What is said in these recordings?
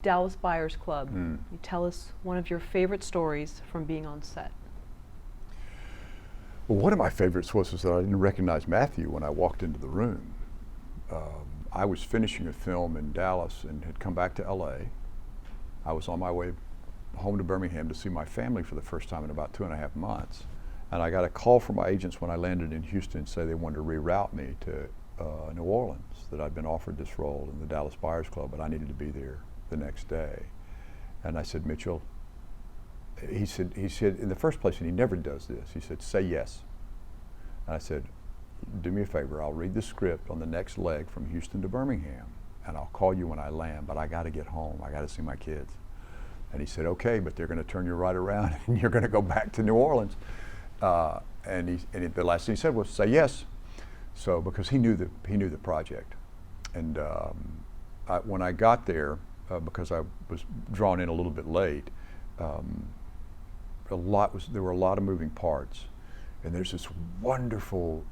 Dallas Buyers Club. You tell us one of your favorite stories from being on set. Well, one of my favorites was that I didn't recognize Matthew when I walked into the room. I was finishing a film in Dallas and had come back to LA. I was on my way home to Birmingham to see my family for the first time in about 2.5 months. And I got a call from my agents when I landed in Houston to say they wanted to reroute me to New Orleans, that I'd been offered this role in the Dallas Buyers Club, but I needed to be there the next day. And I said, Mitchell, he said in the first place, and he never does this, he said, say yes. And I said, do me a favor, I'll read the script on the next leg from Houston to Birmingham, and I'll call you when I land, but I gotta get home, I gotta see my kids. And he said, okay, but they're gonna turn you right around and you're gonna go back to New Orleans. And the last thing he said was, say yes. So, because he knew the project. And when I got there, because I was drawn in a little bit late, there were a lot of moving parts. And there's this wonderful,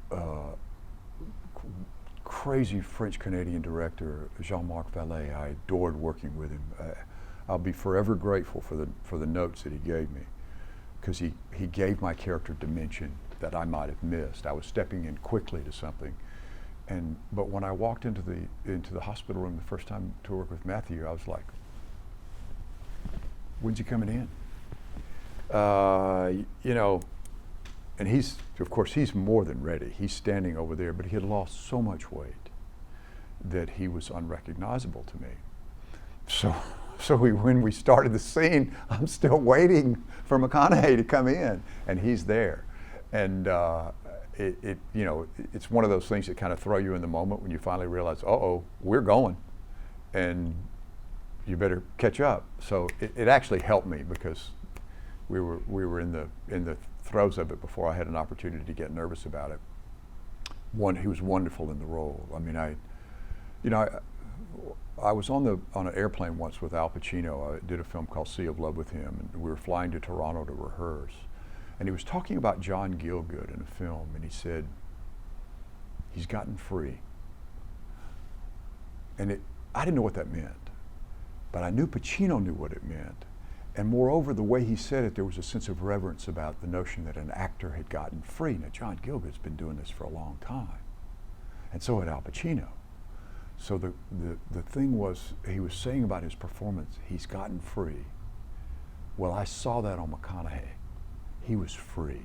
crazy French-Canadian director, Jean-Marc Vallée. I adored working with him. I'll be forever grateful for the notes that he gave me, because he gave my character dimension that I might have missed. I was stepping in quickly to something. But when I walked into the hospital room the first time to work with Matthew, I was like, when's he coming in? You know, and of course, he's more than ready. He's standing over there, but he had lost so much weight that he was unrecognizable to me. So when we started the scene, I'm still waiting for McConaughey to come in, and he's there. And you know, it's one of those things that kind of throw you in the moment when you finally realize, uh-oh, we're going, and you better catch up. So it actually helped me, because we were in the throes of it before I had an opportunity to get nervous about it. He was wonderful in the role. I mean, I was on an airplane once with Al Pacino. I did a film called Sea of Love with him, and we were flying to Toronto to rehearse. And he was talking about John Gielgud in a film, and he said, he's gotten free. And I didn't know what that meant, but I knew Pacino knew what it meant. And moreover, the way he said it, there was a sense of reverence about the notion that an actor had gotten free. Now, John Gielgud's been doing this for a long time, and so had Al Pacino. So the thing was, he was saying about his performance, he's gotten free. Well, I saw that on McConaughey. He was free.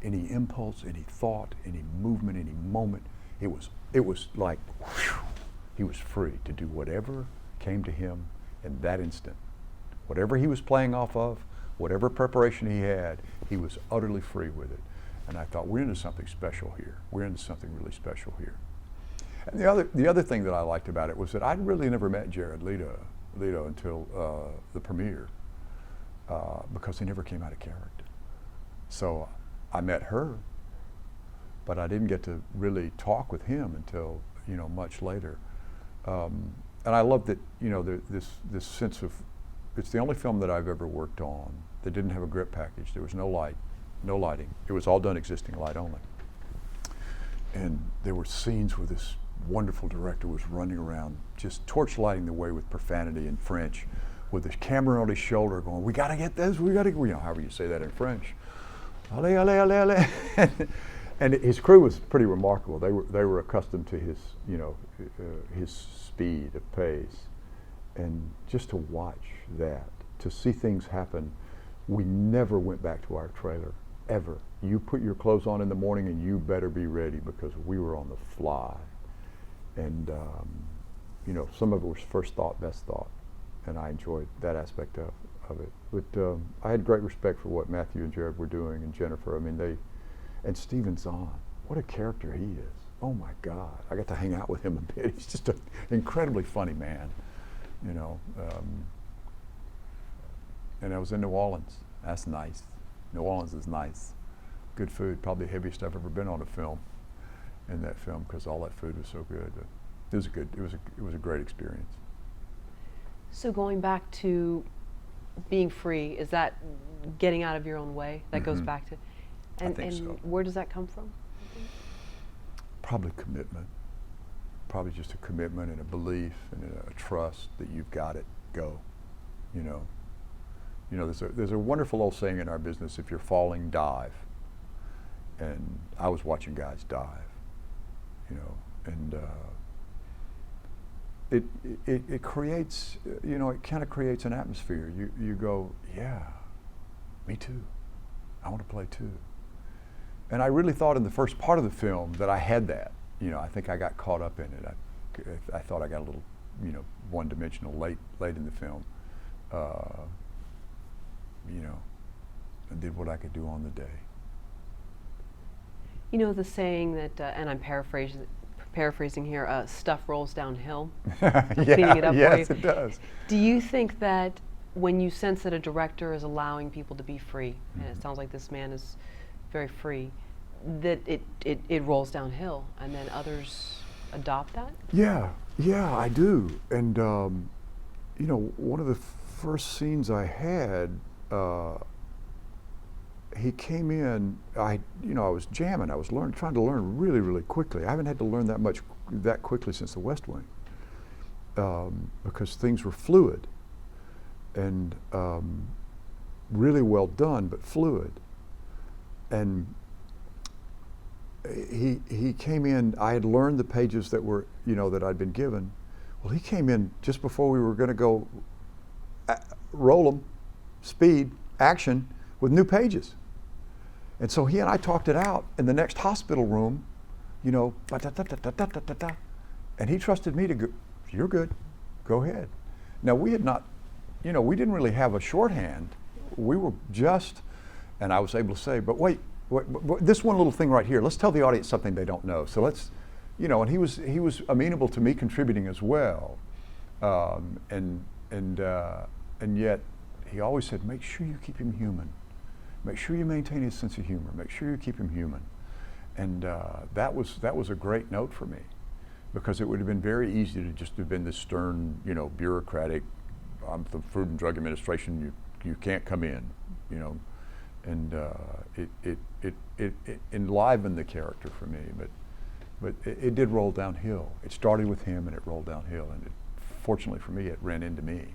Any impulse, any thought, any movement, any moment, it was like, whew, he was free to do whatever came to him in that instant. Whatever he was playing off of, whatever preparation he had, he was utterly free with it. And I thought, we're into something special here. We're into something really special here. And the other thing that I liked about it was that I'd really never met Jared Leto until the premiere, because he never came out of character. So I met her, but I didn't get to really talk with him until, you know, much later. And I love that, you know, this sense of, it's the only film that I've ever worked on that didn't have a grip package. There was no light, no lighting. It was all done existing light only. And there were scenes where this wonderful director was running around just torchlighting the way with profanity in French, with his camera on his shoulder going, we gotta get this, we gotta, you know, however you say that in French. Allez, allez, allez, allez. And his crew was pretty remarkable. They were accustomed to his, you know, his speed of pace. And just to watch that, to see things happen, we never went back to our trailer, ever. You put your clothes on in the morning and you better be ready, because we were on the fly. And you know, some of it was first thought, best thought, and I enjoyed that aspect of it. But I had great respect for what Matthew and Jared were doing, and Jennifer. I mean, and Stephen Zahn, what a character he is. Oh my God, I got to hang out with him a bit. He's just an incredibly funny man, you know. And I was in New Orleans. That's nice. New Orleans is nice. Good food, probably the heaviest I've ever been on a film, in that film, because all that food was so good. But it was a great experience. So going back to being free, is that getting out of your own way? That goes back to, and so. Where does that come from? Probably commitment. Probably just a commitment and a belief and a trust that you've got it. go, you know. You know, there's a wonderful old saying in our business: if you're falling, dive. And I was watching guys dive, you know, and it creates, you know, it kind of creates an atmosphere. You go, yeah, me too. I want to play too. And I really thought in the first part of the film that I had that. You know, I think I got caught up in it. I thought I got a little, you know, one-dimensional late in the film. You know, and did what I could do on the day. You know the saying that, and I'm paraphrasing here, stuff rolls downhill? Yeah, cleaning it up yes, for you. it does. Do you think that when you sense that a director is allowing people to be free, and it sounds like this man is very free, that it rolls downhill and then others adopt that? Yeah, I do. And you know, one of the first scenes I had, he came in. I was jamming. I was trying to learn really, really quickly. I haven't had to learn that quickly since The West Wing, because things were fluid and really well done, but fluid. And he came in. I had learned the pages that were, you know, that I'd been given. Well, he came in just before we were going to go roll them, speed, action, with new pages. And so he and I talked it out in the next hospital room, you know, and he trusted me to go, you're good, go ahead. Now we had not, you know, we didn't really have a shorthand. We were just, and I was able to say, but wait, this one little thing right here, let's tell the audience something they don't know. So let's, you know, and he was amenable to me contributing as well. And yet he always said, make sure you keep him human. Make sure you maintain his sense of humor. Make sure you keep him human. And that was a great note for me, because it would have been very easy to just have been this stern, you know, bureaucratic, I'm the Food and Drug Administration, you can't come in, you know. And it enlivened the character for me, but it did roll downhill. It started with him and it rolled downhill, and fortunately for me, it ran into me.